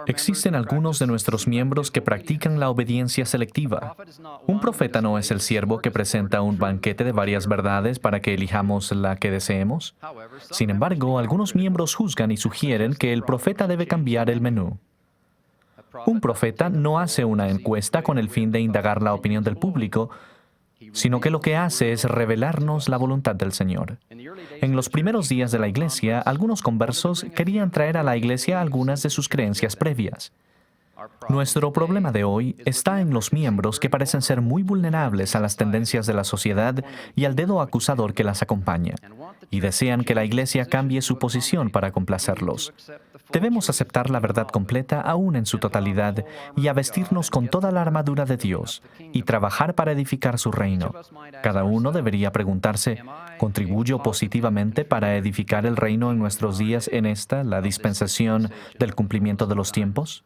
Existen algunos de nuestros miembros que practican la obediencia selectiva. Un profeta no es el siervo que presenta un banquete de varias verdades para que elijamos la que deseemos. Sin embargo, algunos miembros juzgan y sugieren que el profeta debe cambiar el menú. Un profeta no hace una encuesta con el fin de indagar la opinión del público, sino que lo que hace es revelarnos la voluntad del Señor. En los primeros días de la iglesia, algunos conversos querían traer a la iglesia algunas de sus creencias previas. Nuestro problema de hoy está en los miembros que parecen ser muy vulnerables a las tendencias de la sociedad y al dedo acusador que las acompaña, y desean que la iglesia cambie su posición para complacerlos. Debemos aceptar la verdad completa aún en su totalidad y a vestirnos con toda la armadura de Dios y trabajar para edificar su reino. Cada uno debería preguntarse, ¿contribuyo positivamente para edificar el reino en nuestros días en esta, la dispensación del cumplimiento de los tiempos?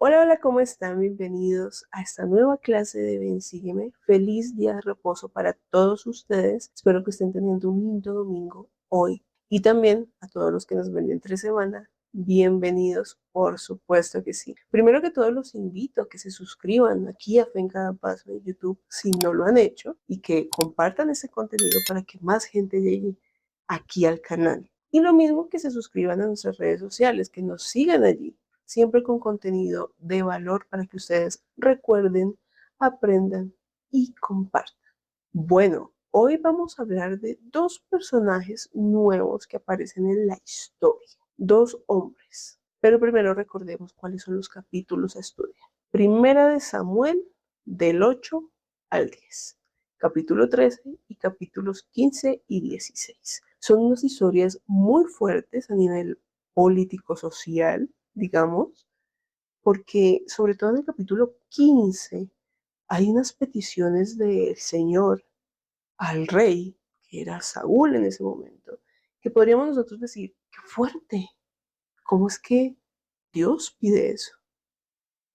Hola, hola, ¿cómo están? Bienvenidos a esta nueva clase de Ven, Sígueme. Feliz día de reposo para todos ustedes. Espero que estén teniendo un lindo domingo hoy. Y también a todos los que nos ven entre semana, bienvenidos, por supuesto que sí. Primero que todo, los invito a que se suscriban aquí a Fe en Cada Paso de YouTube si no lo han hecho y que compartan este contenido para que más gente llegue aquí al canal. Y lo mismo que se suscriban a nuestras redes sociales, que nos sigan allí siempre con contenido de valor para que ustedes recuerden, aprendan y compartan. Bueno, hoy vamos a hablar de dos personajes nuevos que aparecen en la historia, dos hombres. Pero primero recordemos cuáles son los capítulos a estudiar. Primera de Samuel, del 8 al 10. Capítulo 13 y capítulos 15 y 16. Son unas historias muy fuertes a nivel político-social, digamos, porque sobre todo en el capítulo 15 hay unas peticiones del Señor al rey, que era Saúl en ese momento, que podríamos nosotros decir, qué fuerte, ¿cómo es que Dios pide eso?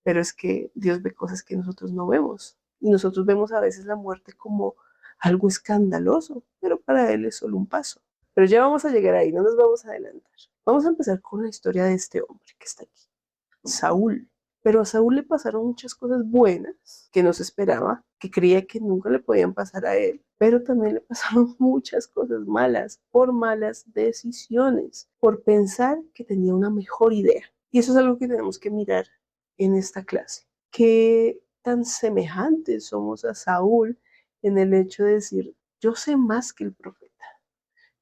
Pero es que Dios ve cosas que nosotros no vemos y nosotros vemos a veces la muerte como algo escandaloso, pero para Él es solo un paso. Pero ya vamos a llegar ahí, no nos vamos a adelantar. Vamos a empezar con la historia de este hombre que está aquí. Saúl. Pero a Saúl le pasaron muchas cosas buenas que no se esperaba, que creía que nunca le podían pasar a él, pero también le pasaron muchas cosas malas por malas decisiones, por pensar que tenía una mejor idea. Y eso es algo que tenemos que mirar en esta clase. ¿Qué tan semejantes somos a Saúl en el hecho de decir, yo sé más que el profeta,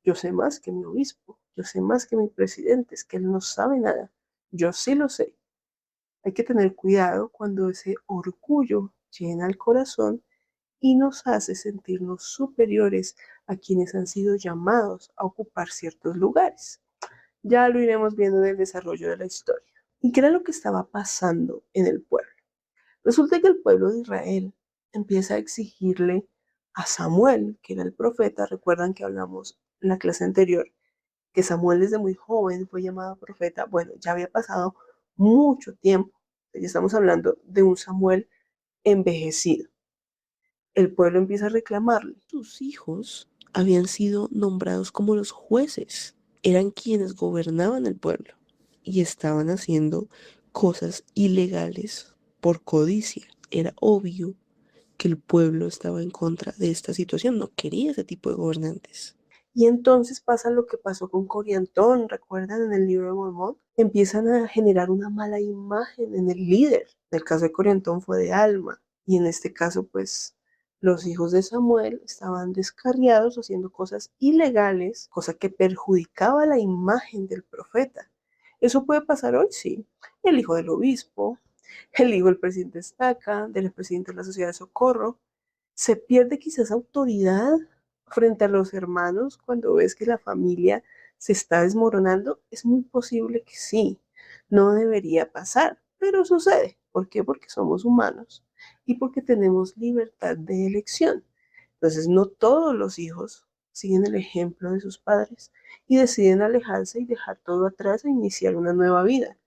yo sé más que mi obispo, yo sé más que mi presidente, es que él no sabe nada, yo sí lo sé? Hay que tener cuidado cuando ese orgullo llena el corazón y nos hace sentirnos superiores a quienes han sido llamados a ocupar ciertos lugares. Ya lo iremos viendo en el desarrollo de la historia. ¿Y qué era lo que estaba pasando en el pueblo? Resulta que el pueblo de Israel empieza a exigirle a Samuel, que era el profeta. Recuerdan que hablamos en la clase anterior que Samuel desde muy joven fue llamado profeta. Bueno, ya había pasado mucho tiempo. Ya estamos hablando de un Samuel envejecido. El pueblo empieza a reclamarle. Sus hijos habían sido nombrados como los jueces. Eran quienes gobernaban el pueblo y estaban haciendo cosas ilegales por codicia. Era obvio que el pueblo estaba en contra de esta situación, no quería ese tipo de gobernantes. Y entonces pasa lo que pasó con Coriantón, ¿recuerdan en el libro de Mormón? Empiezan a generar una mala imagen en el líder. En el caso de Coriantón fue de Alma, y en este caso, pues, los hijos de Samuel estaban descarriados haciendo cosas ilegales, cosa que perjudicaba la imagen del profeta. ¿Eso puede pasar hoy? Sí. El hijo del obispo, el hijo del presidente Estaca, del presidente de la Sociedad de Socorro, se pierde quizás autoridad frente a los hermanos cuando ves que la familia se está desmoronando. Es muy posible que sí, no debería pasar, pero sucede. ¿Por qué? Porque somos humanos y porque tenemos libertad de elección. Entonces, no todos los hijos siguen el ejemplo de sus padres y deciden alejarse y dejar todo atrás e iniciar una nueva vida.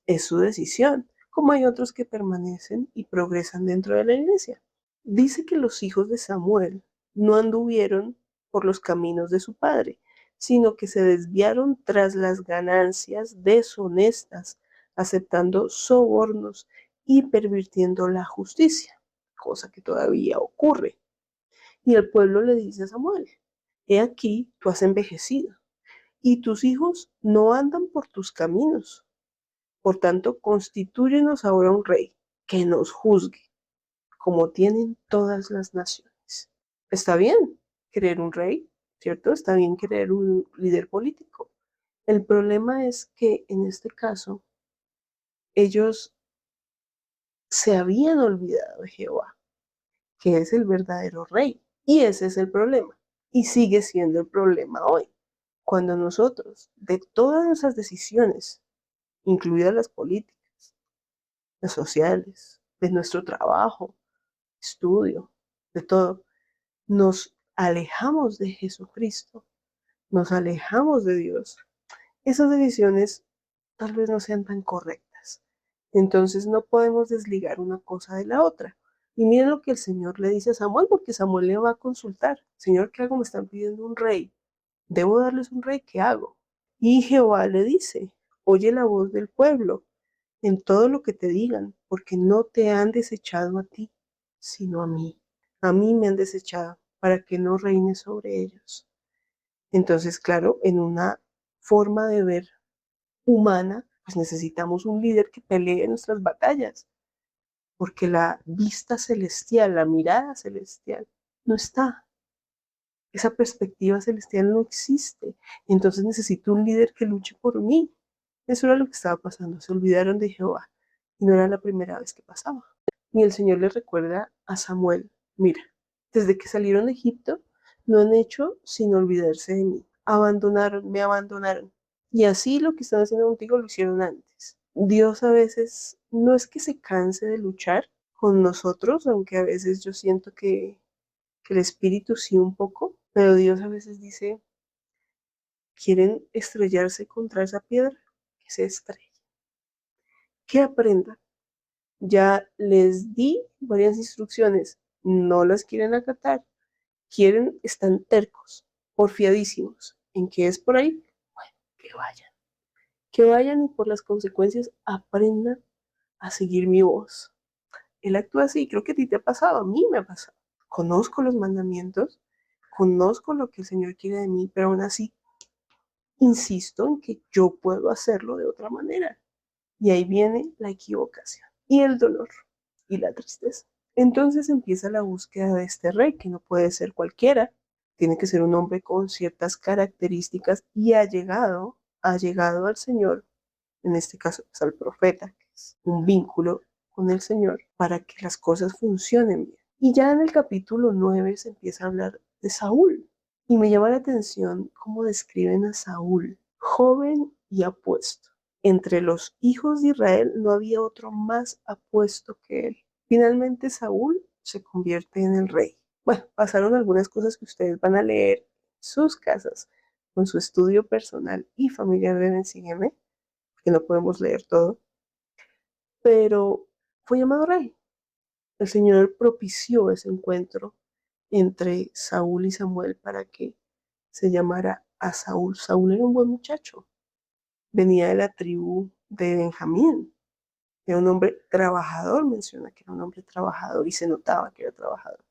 Es su decisión, como hay otros que permanecen y progresan dentro de la iglesia. Dice que los hijos de Samuel no anduvieron por los caminos de su padre, sino que se desviaron tras las ganancias deshonestas, aceptando sobornos y pervirtiendo la justicia, cosa que todavía ocurre. Y el pueblo le dice a Samuel, he aquí, tú has envejecido, y tus hijos no andan por tus caminos. Por tanto, constitúyenos ahora un rey que nos juzgue, como tienen todas las naciones. Está bien querer un rey, ¿cierto? Está bien querer un líder político. El problema es que en este caso ellos se habían olvidado de Jehová, que es el verdadero rey. Y ese es el problema. Y sigue siendo el problema hoy. Cuando nosotros, de todas nuestras decisiones, incluidas las políticas, las sociales, de nuestro trabajo, estudio, de todo, nos alejamos de Jesucristo, nos alejamos de Dios, esas decisiones tal vez no sean tan correctas. Entonces no podemos desligar una cosa de la otra. Y miren lo que el Señor le dice a Samuel, porque Samuel le va a consultar. Señor, ¿qué hago? Me están pidiendo un rey. ¿Debo darles un rey? ¿Qué hago? Y Jehová le dice, oye la voz del pueblo en todo lo que te digan, porque no te han desechado a ti, sino a mí. A mí me han desechado para que no reine sobre ellos. Entonces, claro, en una forma de ver humana, pues necesitamos un líder que pelee nuestras batallas, porque la vista celestial, la mirada celestial, no está. Esa perspectiva celestial no existe. Entonces necesito un líder que luche por mí. Eso era lo que estaba pasando. Se olvidaron de Jehová. Y no era la primera vez que pasaba. Y el Señor le recuerda a Samuel, mira, desde que salieron de Egipto, no han hecho sino olvidarse de mí. Abandonaron, me abandonaron. Y así lo que están haciendo contigo lo hicieron antes. Dios a veces no es que se canse de luchar con nosotros, aunque a veces yo siento que el espíritu sí un poco, pero Dios a veces dice, quieren estrellarse contra esa piedra, que se estrella, que aprenda. Ya les di varias instrucciones, no las quieren acatar, quieren, están tercos, porfiadísimos. ¿En qué es por ahí? Bueno, que vayan y por las consecuencias aprendan a seguir mi voz. Él actúa así, creo que a ti te ha pasado, a mí me ha pasado. Conozco los mandamientos, conozco lo que el Señor quiere de mí, pero aún así insisto en que yo puedo hacerlo de otra manera. Y ahí viene la equivocación y el dolor y la tristeza. Entonces empieza la búsqueda de este rey, que no puede ser cualquiera, tiene que ser un hombre con ciertas características y ha llegado al Señor, en este caso pues, al profeta, que es un vínculo con el Señor para que las cosas funcionen bien. Y ya en el capítulo 9 se empieza a hablar de Saúl. Y me llama la atención cómo describen a Saúl, joven y apuesto. Entre los hijos de Israel no había otro más apuesto que él. Finalmente Saúl se convierte en el rey. Bueno, pasaron algunas cosas que ustedes van a leer en sus casas con su estudio personal y familiar de Sígueme, que no podemos leer todo, pero fue llamado rey. El Señor propició ese encuentro entre Saúl y Samuel para que se llamara a Saúl. Saúl era un buen muchacho, venía de la tribu de Benjamín, era un hombre trabajador, menciona que era un hombre trabajador y se notaba que era trabajador.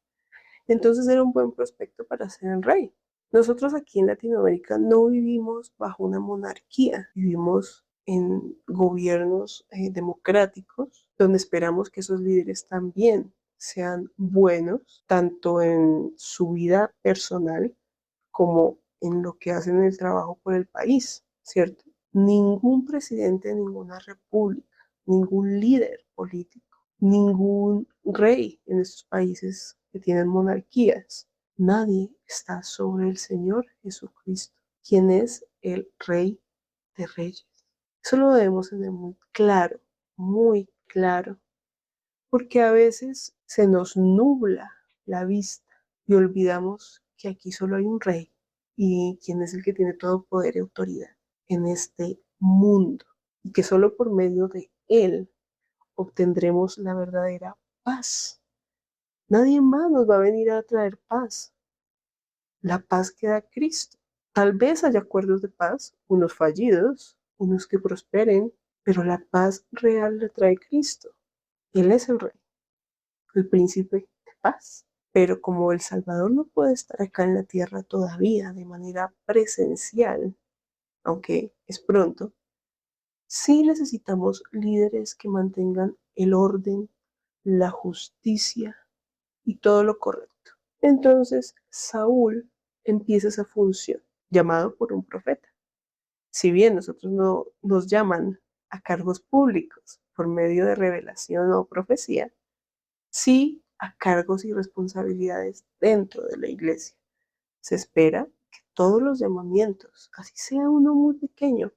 Entonces era un buen prospecto para ser el rey. Nosotros aquí en Latinoamérica no vivimos bajo una monarquía, vivimos en gobiernos democráticos, donde esperamos que esos líderes también sean buenos, tanto en su vida personal como en lo que hacen el trabajo por el país, ¿cierto? Ningún presidente de ninguna república, ningún líder político, ningún rey en estos países que tienen monarquías, nadie está sobre el Señor Jesucristo, quien es el Rey de Reyes. Eso lo debemos tener muy claro, porque a veces se nos nubla la vista y olvidamos que aquí solo hay un rey y quien es el que tiene todo poder y autoridad en este mundo y que solo por medio de él obtendremos la verdadera paz. Nadie más nos va a venir a traer paz. la paz que da Cristo. Tal vez haya acuerdos de paz, unos fallidos, unos que prosperen, pero la paz real la trae Cristo. Él es el rey, el príncipe de paz. Pero como el Salvador no puede estar acá en la tierra todavía de manera presencial, aunque es pronto, sí necesitamos líderes que mantengan el orden, la justicia y todo lo correcto. Entonces Saúl empieza esa función, llamado por un profeta. Si bien nosotros no nos llaman a cargos públicos por medio de revelación o profecía, sí a cargos y responsabilidades dentro de la iglesia. Se espera que todos los llamamientos, así sea uno muy pequeño,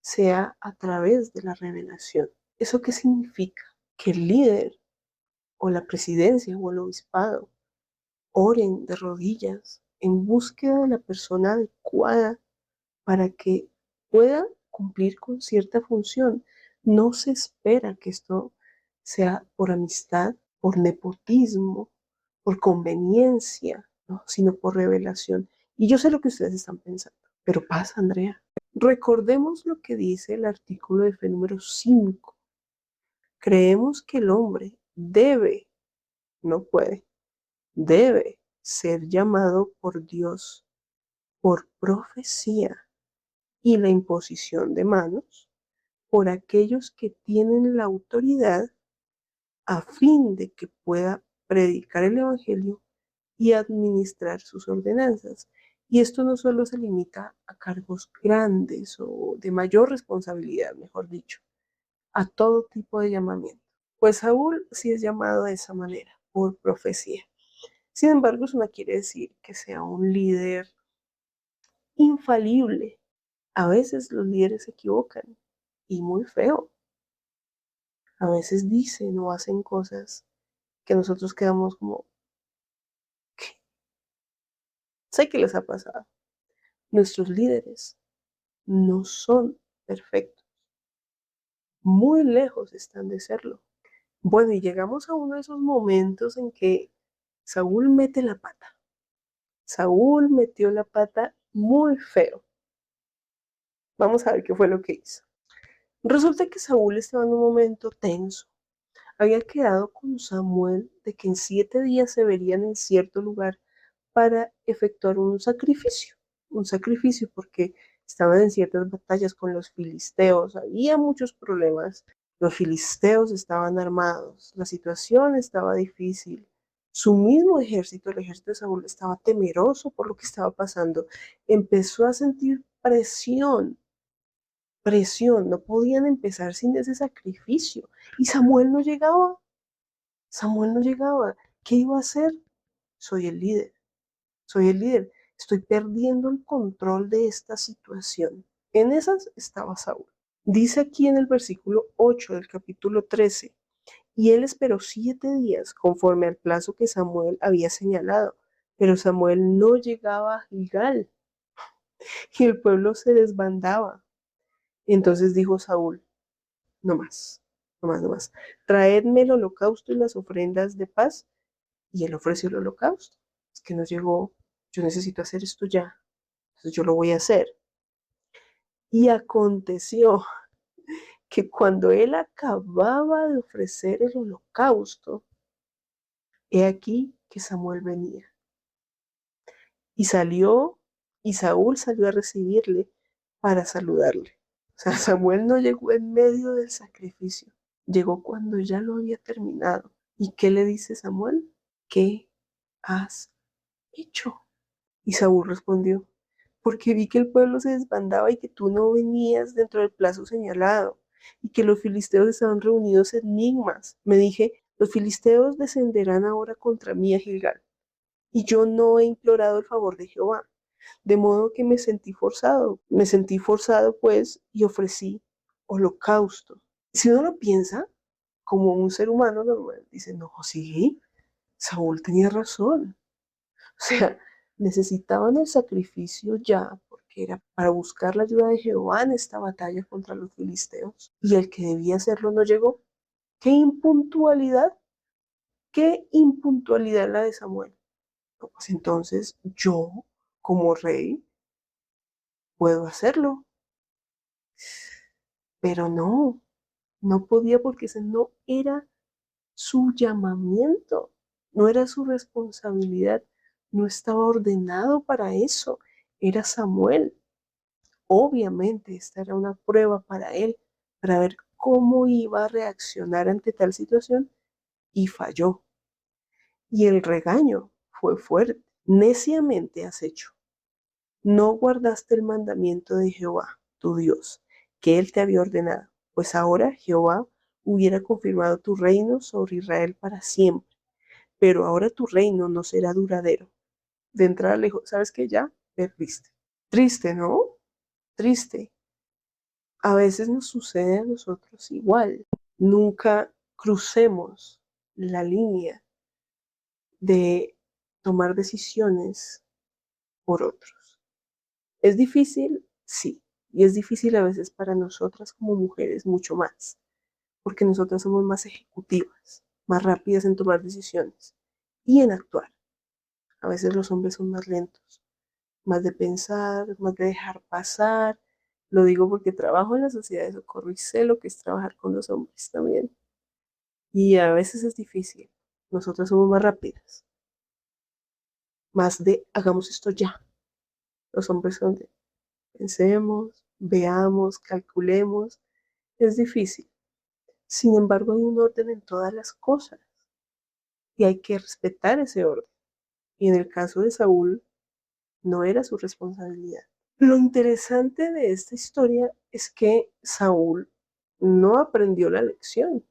sea a través de la revelación. ¿Eso qué significa? Que el líder o la presidencia o el obispado oren de rodillas en búsqueda de la persona adecuada para que pueda cumplir con cierta función. No se espera que esto sea por amistad, por nepotismo, por conveniencia, ¿no? Sino por revelación. Y yo sé lo que ustedes están pensando, pero pasa, Andrea. Recordemos lo que dice el artículo de fe número 5. Creemos que el hombre debe, no puede, debe ser llamado por Dios por profecía y la imposición de manos por aquellos que tienen la autoridad a fin de que pueda predicar el Evangelio y administrar sus ordenanzas. Y esto no solo se limita a cargos grandes o de mayor responsabilidad, mejor dicho, a todo tipo de llamamiento. Pues Saúl sí es llamado de esa manera, por profecía. Sin embargo, eso no quiere decir que sea un líder infalible. A veces los líderes se equivocan y muy feo. A veces dicen o hacen cosas que nosotros quedamos como, ¿qué? Sé que les ha pasado. Nuestros líderes no son perfectos. Muy lejos están de serlo. Bueno, y llegamos a uno de esos momentos en que Saúl mete la pata. Saúl metió la pata muy feo. Vamos a ver qué fue lo que hizo. Resulta que Saúl estaba en un momento tenso. Había quedado con Samuel de que en 7 días se verían en cierto lugar para efectuar un sacrificio porque estaban en ciertas batallas con los filisteos, había muchos problemas, los filisteos estaban armados, la situación estaba difícil, su mismo ejército, el ejército de Saúl, estaba temeroso por lo que estaba pasando, empezó a sentir presión, no podían empezar sin ese sacrificio y Samuel no llegaba, ¿qué iba a hacer? Soy el líder. Soy el líder. Estoy perdiendo el control de esta situación. En esas estaba Saúl. Dice aquí en el versículo 8 del capítulo 13, y él esperó 7 días conforme al plazo que Samuel había señalado, pero Samuel no llegaba a Gilgal y el pueblo se desbandaba. Entonces dijo Saúl, no más, no más, no más, traedme el holocausto y las ofrendas de paz. Y él ofreció el holocausto. Es que nos llegó, yo necesito hacer esto ya. Entonces yo lo voy a hacer. Y aconteció que cuando él acababa de ofrecer el holocausto, he aquí que Samuel venía. Y salió, y Saúl salió a recibirle para saludarle. O sea, Samuel no llegó en medio del sacrificio, llegó cuando ya lo había terminado. ¿Y qué le dice Samuel? ¿Qué has hecho? Y Saúl respondió, porque vi que el pueblo se desbandaba y que tú no venías dentro del plazo señalado, y que los filisteos estaban reunidos en Migmas. Me dije, los filisteos descenderán ahora contra mí a Gilgal, y yo no he implorado el favor de Jehová, de modo que me sentí forzado pues, y ofrecí holocausto. Si uno lo piensa, como un ser humano normal, dice, no, sí, Saúl tenía razón. O sea, necesitaban el sacrificio ya, porque era para buscar la ayuda de Jehová en esta batalla contra los filisteos. Y el que debía hacerlo no llegó. ¡Qué impuntualidad! ¡Qué impuntualidad la de Samuel! No, pues entonces yo como rey, puedo hacerlo, pero no podía porque ese no era su llamamiento, no era su responsabilidad, no estaba ordenado para eso, era Samuel. Obviamente esta era una prueba para él, para ver cómo iba a reaccionar ante tal situación y falló. Y el regaño fue fuerte. Neciamente has hecho. No guardaste el mandamiento de Jehová, tu Dios, que él te había ordenado, pues ahora Jehová hubiera confirmado tu reino sobre Israel para siempre, pero ahora tu reino no será duradero. De entrada le dijo, ¿sabes qué? Ya perdiste. Triste, ¿no? Triste. A veces nos sucede a nosotros igual. Nunca crucemos la línea de tomar decisiones por otros. ¿Es difícil? Sí. Y es difícil a veces para nosotras como mujeres mucho más, porque nosotras somos más ejecutivas, más rápidas en tomar decisiones y en actuar. A veces los hombres son más lentos, más de pensar, más de dejar pasar. Lo digo porque trabajo en la sociedad de socorro y sé lo que es trabajar con los hombres también. Y a veces es difícil. Nosotras somos más rápidas, más de hagamos esto ya. Los hombres son de pensemos, veamos, calculemos. Es difícil. Sin embargo, hay un orden en todas las cosas y hay que respetar ese orden. Y en el caso de Saúl, no era su responsabilidad. Lo interesante de esta historia es que Saúl no aprendió la lección.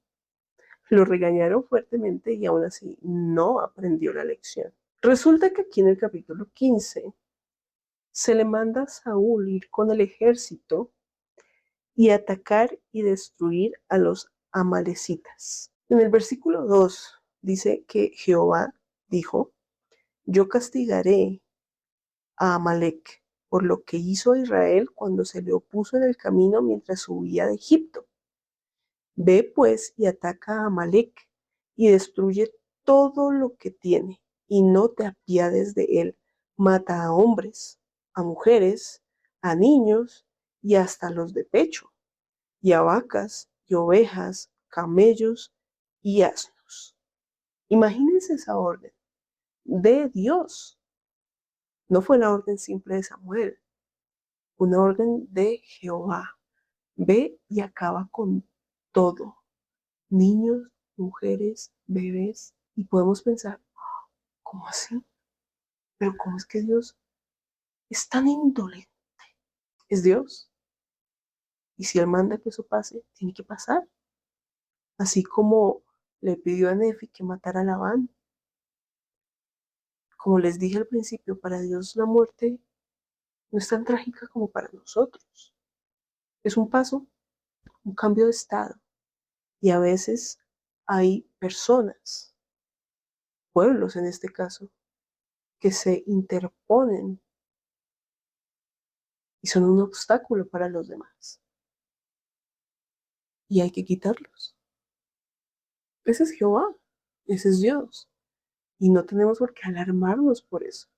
Lo regañaron fuertemente y aún así no aprendió la lección. Resulta que aquí en el capítulo 15 se le manda a Saúl ir con el ejército y atacar y destruir a los amalecitas. En el versículo 2 dice que Jehová dijo, yo castigaré a Amalek por lo que hizo a Israel cuando se le opuso en el camino mientras subía de Egipto. Ve pues y ataca a Amalek y destruye todo lo que tiene y no te apiades de él. Mata a hombres, a mujeres, a niños y hasta los de pecho, y a vacas y ovejas, camellos y asnos. Imagínense esa orden de Dios. No fue la orden simple de Samuel, una orden de Jehová. Ve y acaba con todo. Niños, mujeres, bebés. Y podemos pensar, ¿cómo así? Pero ¿cómo es que Dios es tan indolente? Es Dios. Y si Él manda que eso pase, tiene que pasar. Así como le pidió a Nefi que matara a Labán. Como les dije al principio, para Dios la muerte no es tan trágica como para nosotros. Es un paso, un cambio de estado. Y a veces hay personas, pueblos en este caso, que se interponen y son un obstáculo para los demás. Y hay que quitarlos. Ese es Jehová, ese es Dios. Y no tenemos por qué alarmarnos por eso.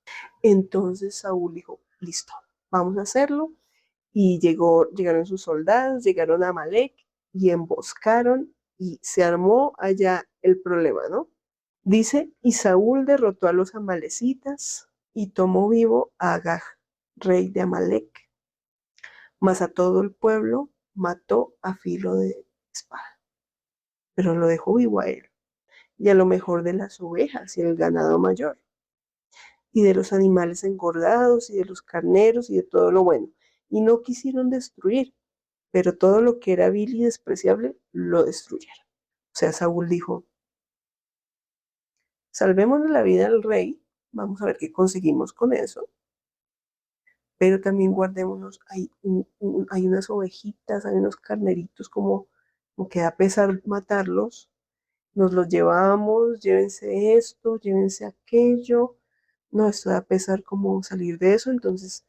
Entonces Saúl dijo, listo, vamos a hacerlo. Y llegaron sus soldados, llegaron a Amalek y emboscaron y se armó allá el problema, ¿no? Dice, y Saúl derrotó a los amalecitas y tomó vivo a Agag, rey de Amalek, mas a todo el pueblo mató a filo de espada, pero lo dejó vivo a él, y a lo mejor de las ovejas y el ganado mayor, y de los animales engordados, y de los carneros, y de todo lo bueno. Y no quisieron destruir, pero todo lo que era vil y despreciable lo destruyeron. O sea, Saúl dijo, salvemos la vida al rey, vamos a ver qué conseguimos con eso, pero también guardémonos, hay unas ovejitas, hay unos carneritos como que da pesar matarlos, nos los llevamos, llévense esto, llévense aquello, no, esto da pesar como salir de eso, entonces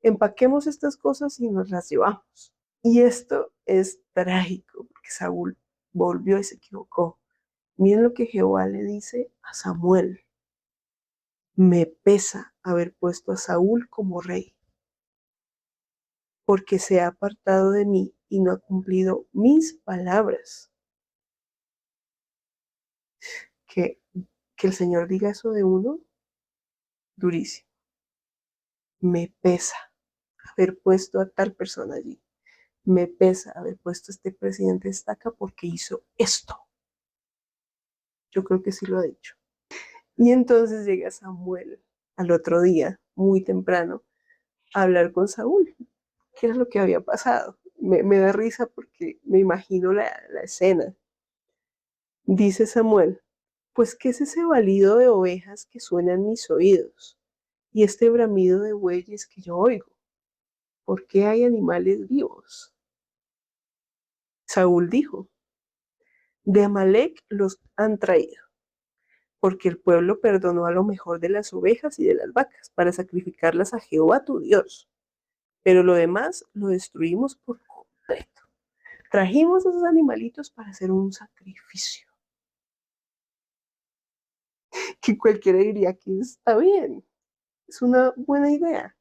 empaquemos estas cosas y nos las llevamos. Y esto es trágico, porque Saúl volvió y se equivocó. Miren lo que Jehová le dice a Samuel. Me pesa haber puesto a Saúl como rey, porque se ha apartado de mí y no ha cumplido mis palabras. Que, que el Señor diga eso de uno, durísimo. Me pesa haber puesto a tal persona allí. Me pesa haber puesto a este presidente estaca porque hizo esto. Yo creo que sí lo ha dicho. Y entonces llega Samuel al otro día, muy temprano, a hablar con Saúl. ¿Qué era lo que había pasado? Me da risa porque me imagino la escena. Dice Samuel, pues ¿qué es ese balido de ovejas que suena en mis oídos? Y este bramido de bueyes que yo oigo. ¿Por qué hay animales vivos? Saúl dijo, de Amalek los han traído, porque el pueblo perdonó a lo mejor de las ovejas y de las vacas para sacrificarlas a Jehová tu Dios. Pero lo demás lo destruimos por completo. Trajimos a esos animalitos para hacer un sacrificio, que cualquiera diría que está bien, es una buena idea,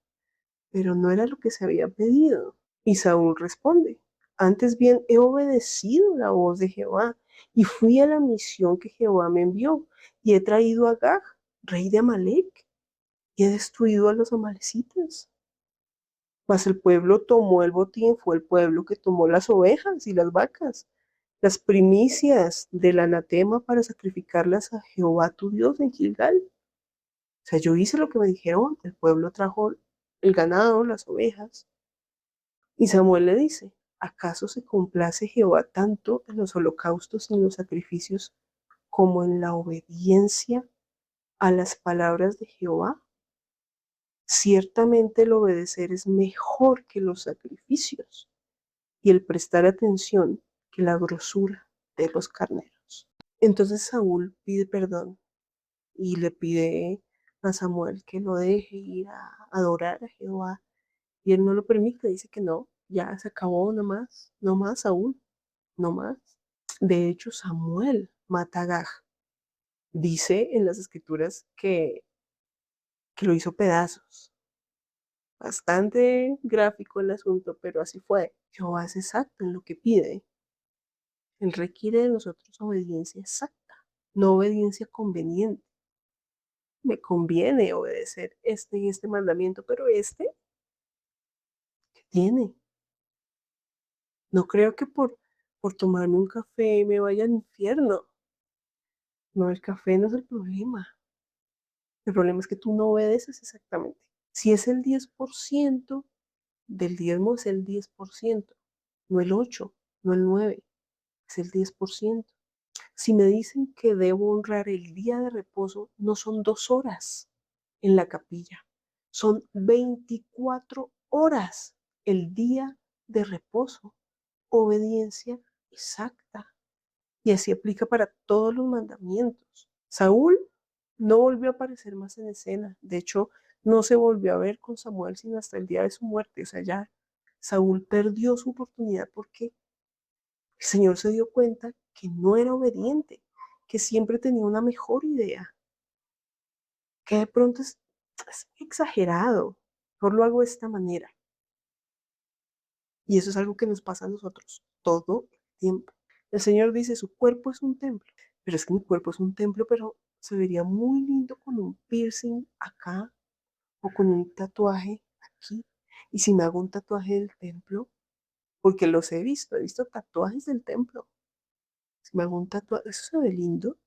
pero no era lo que se había pedido. Y Saúl responde, antes bien he obedecido la voz de Jehová y fui a la misión que Jehová me envió y he traído a Agag, rey de Amalek, y he destruido a los amalecitas. Mas el pueblo tomó el botín, fue el pueblo que tomó las ovejas y las vacas, las primicias del anatema para sacrificarlas a Jehová tu Dios en Gilgal. O sea, yo hice lo que me dijeron, el pueblo trajo el ganado, las ovejas. Y Samuel le dice, ¿acaso se complace Jehová tanto en los holocaustos y en los sacrificios como en la obediencia a las palabras de Jehová? Ciertamente el obedecer es mejor que los sacrificios y el prestar atención que la grosura de los carneros. Entonces Saúl pide perdón y le pide a Samuel que lo deje ir a adorar a Jehová. Y él no lo permite, dice que no, ya se acabó, no más, no más, Saúl, no más. De hecho, Samuel mata a Agag. Dice en las escrituras que lo hizo pedazos. Bastante gráfico el asunto, pero así fue. Jehová es exacto en lo que pide. Él requiere de nosotros obediencia exacta, no obediencia conveniente. Me conviene obedecer este y este mandamiento, pero este, ¿qué tiene? No creo que por tomarme un café me vaya al infierno. No, el café no es el problema. El problema es que tú no obedeces exactamente. Si es el 10% del diezmo, es el 10%, no el 8, no el 9, es el 10%. Si me dicen que debo honrar el día de reposo, no son 2 horas en la capilla, son 24 horas el día de reposo. Obediencia exacta. Y así aplica para todos los mandamientos. Saúl no volvió a aparecer más en escena. De hecho, no se volvió a ver con Samuel sino hasta el día de su muerte. O sea, ya Saúl perdió su oportunidad porque el Señor se dio cuenta que no era obediente, que siempre tenía una mejor idea, que de pronto es exagerado. Mejor lo hago de esta manera. Y eso es algo que nos pasa a nosotros todo el tiempo. El Señor dice, su cuerpo es un templo, pero es que mi cuerpo es un templo, pero se vería muy lindo con un piercing acá o con un tatuaje aquí. Y si me hago un tatuaje del templo, porque los he visto tatuajes del templo. Si me hago un tatuaje, ¿eso se ve lindo?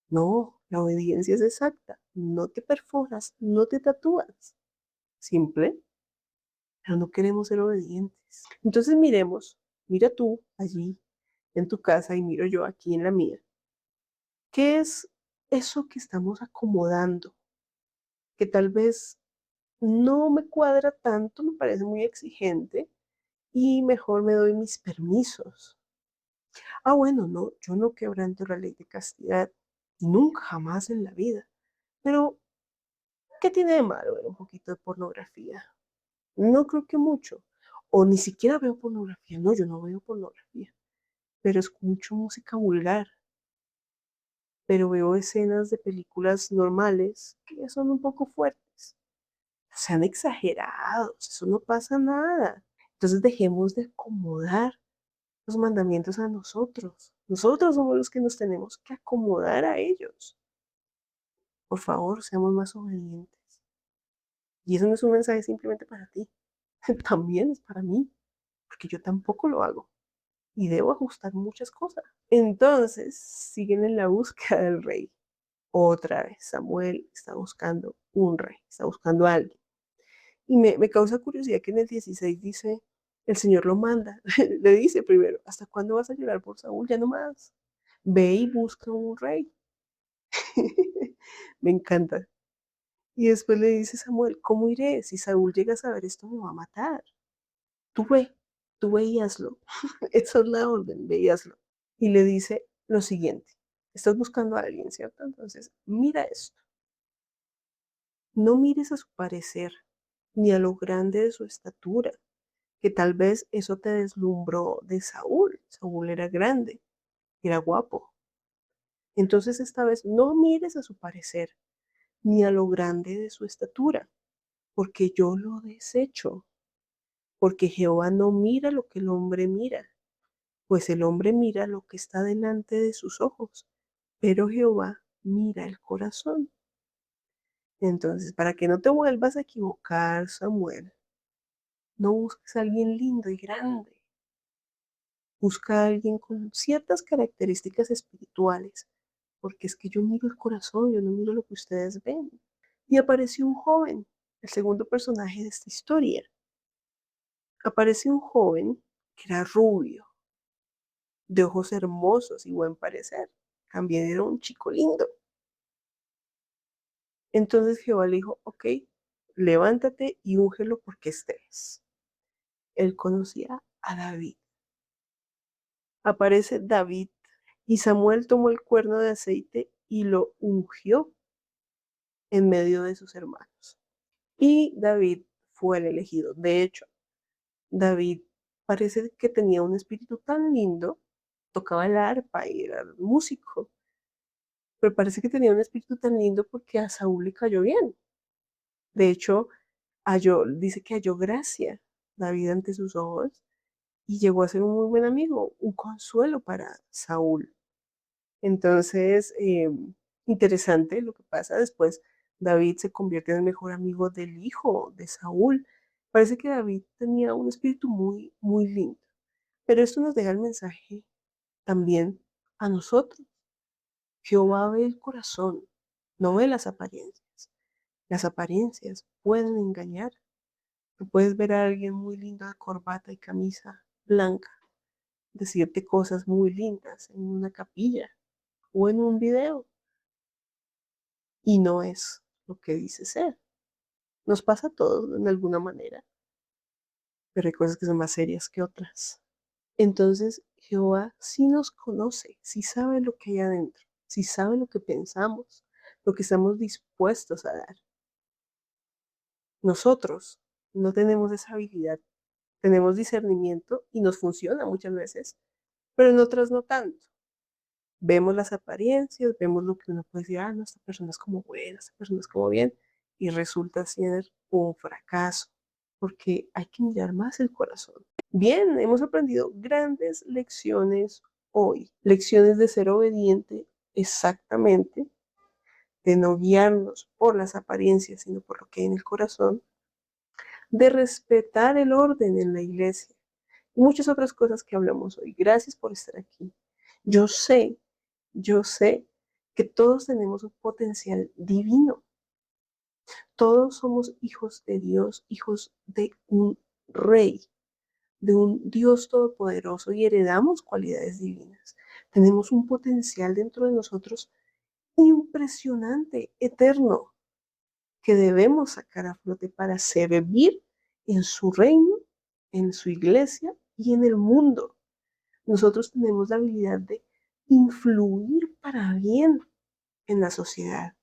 No, la obediencia es exacta. No te perforas, no te tatúas. Simple, pero no queremos ser obedientes. Entonces miremos, mira tú allí en tu casa y miro yo aquí en la mía. ¿Qué es eso que estamos acomodando? Que tal vez no me cuadra tanto, me parece muy exigente y mejor me doy mis permisos. Ah, bueno, no, yo no quebranto la ley de castidad, nunca jamás en la vida. Pero, ¿qué tiene de malo ver un poquito de pornografía? No creo que mucho. O ni siquiera veo pornografía. No, yo no veo pornografía. Pero escucho música vulgar. pero veo escenas de películas normales que son un poco fuertes. Sean exagerados, eso no pasa nada. Entonces dejemos de acomodar los mandamientos a nosotros. Nosotros somos los que nos tenemos que acomodar a ellos. Por favor, seamos más obedientes. Y eso no es un mensaje simplemente para ti, también es para mí, porque yo tampoco lo hago y debo ajustar muchas cosas. Entonces, siguen en la búsqueda del rey. Otra vez, Samuel está buscando un rey, está buscando a alguien. Y me causa curiosidad que en el 16 dice, el Señor lo manda. Le dice primero, ¿hasta cuándo vas a llorar por Saúl? Ya no más. Ve y busca un rey. Me encanta. Y después le dice Samuel, ¿cómo iré? Si Saúl llega a saber esto me va a matar. Tú ve, tú ve y hazlo. Esa es la orden, ve y hazlo. Y le dice lo siguiente, estás buscando a alguien, ¿cierto? Entonces, mira esto. No mires a su parecer, ni a lo grande de su estatura, que tal vez eso te deslumbró de Saúl. Saúl era grande, era guapo. Entonces esta vez no mires a su parecer, ni a lo grande de su estatura, porque yo lo desecho, porque Jehová no mira lo que el hombre mira, pues el hombre mira lo que está delante de sus ojos, pero Jehová mira el corazón. Entonces, para que no te vuelvas a equivocar, Samuel, no busques a alguien lindo y grande. Busca a alguien con ciertas características espirituales, porque es que yo miro el corazón, yo no miro lo que ustedes ven. Y apareció un joven, el segundo personaje de esta historia. Apareció un joven que era rubio, de ojos hermosos y buen parecer. También era un chico lindo. Entonces Jehová le dijo, ok, levántate y úngelo porque estés. Él conocía a David. Aparece David y Samuel tomó el cuerno de aceite y lo ungió en medio de sus hermanos. Y David fue el elegido. De hecho, David parece que tenía un espíritu tan lindo, tocaba el arpa y era músico, pero parece que tenía un espíritu tan lindo porque a Saúl le cayó bien. De hecho, dice que halló gracia David ante sus ojos y llegó a ser un muy buen amigo, un consuelo para Saúl. Entonces, interesante lo que pasa después. David se convierte en el mejor amigo del hijo de Saúl. Parece que David tenía un espíritu muy, muy lindo. Pero esto nos deja el mensaje también a nosotros. Jehová ve el corazón, no ve las apariencias. Las apariencias pueden engañar. Tú puedes ver a alguien muy lindo de corbata y camisa blanca, decirte cosas muy lindas en una capilla o en un video y no es lo que dice ser. Nos pasa a todos en alguna manera, pero hay cosas que son más serias que otras. Entonces, Jehová sí nos conoce, sí sabe lo que hay adentro, sí sabe lo que pensamos, lo que estamos dispuestos a dar. Nosotros no tenemos esa habilidad, tenemos discernimiento y nos funciona muchas veces, pero en otras no tanto. Vemos las apariencias, vemos lo que uno puede decir, ah, no, esta persona es como buena, esta persona es como bien, y resulta ser un fracaso, porque hay que mirar más el corazón. Bien, hemos aprendido grandes lecciones hoy, lecciones de ser obediente exactamente, de no guiarnos por las apariencias, sino por lo que hay en el corazón, de respetar el orden en la iglesia y muchas otras cosas que hablamos hoy. Gracias por estar aquí. Yo sé, yo sé que todos tenemos un potencial divino. Todos somos hijos de Dios, hijos de un rey, de un Dios todopoderoso y heredamos cualidades divinas. Tenemos un potencial dentro de nosotros impresionante, eterno, que debemos sacar a flote para servir en su reino, en su iglesia y en el mundo. Nosotros tenemos la habilidad de influir para bien en la sociedad,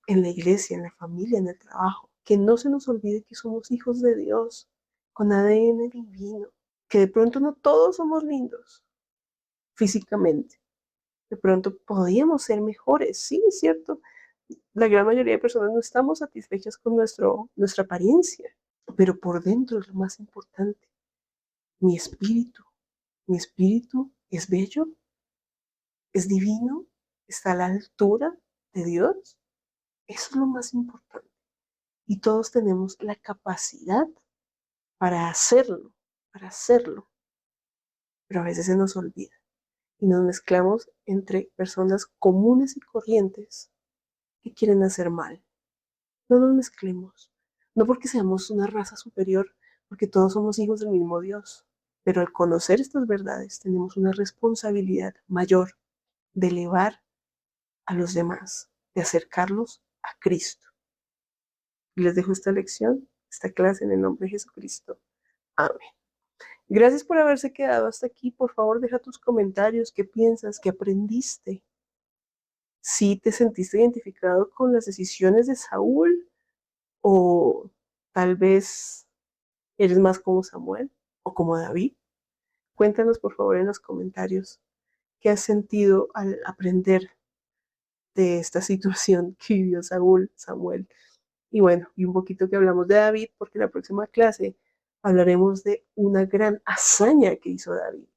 en la iglesia, en la familia, en el trabajo. Que no se nos olvide que somos hijos de Dios con ADN divino, que de pronto no todos somos lindos físicamente, De pronto podíamos ser mejores, sí, es cierto. La gran mayoría de personas no estamos satisfechas con nuestra apariencia, pero por dentro es lo más importante. Mi espíritu, mi espíritu es bello, es divino, está a la altura de Dios. Eso es lo más importante. Y todos tenemos la capacidad para hacerlo, para hacerlo. Pero a veces se nos olvida y nos mezclamos entre personas comunes y corrientes que quieren hacer mal. No nos mezclemos, no porque seamos una raza superior, porque todos somos hijos del mismo Dios, pero al conocer estas verdades tenemos una responsabilidad mayor de elevar a los demás, de acercarlos a Cristo. Y les dejo esta lección, esta clase en el nombre de Jesucristo. Amén. Gracias por haberse quedado hasta aquí. Por favor, deja tus comentarios. ¿Qué piensas? ¿Qué aprendiste? ¿Si te sentiste identificado con las decisiones de Saúl? ¿O tal vez eres más como Samuel o como David? Cuéntanos, por favor, en los comentarios qué has sentido al aprender de esta situación que vivió Samuel. Y bueno, y un poquito que hablamos de David, porque en la próxima clase hablaremos de una gran hazaña que hizo David.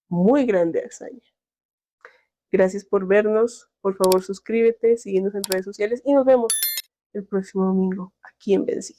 Muy grande hazaña. Gracias por vernos. Por favor, suscríbete, síguenos en redes sociales y nos vemos el próximo domingo aquí en Benzi.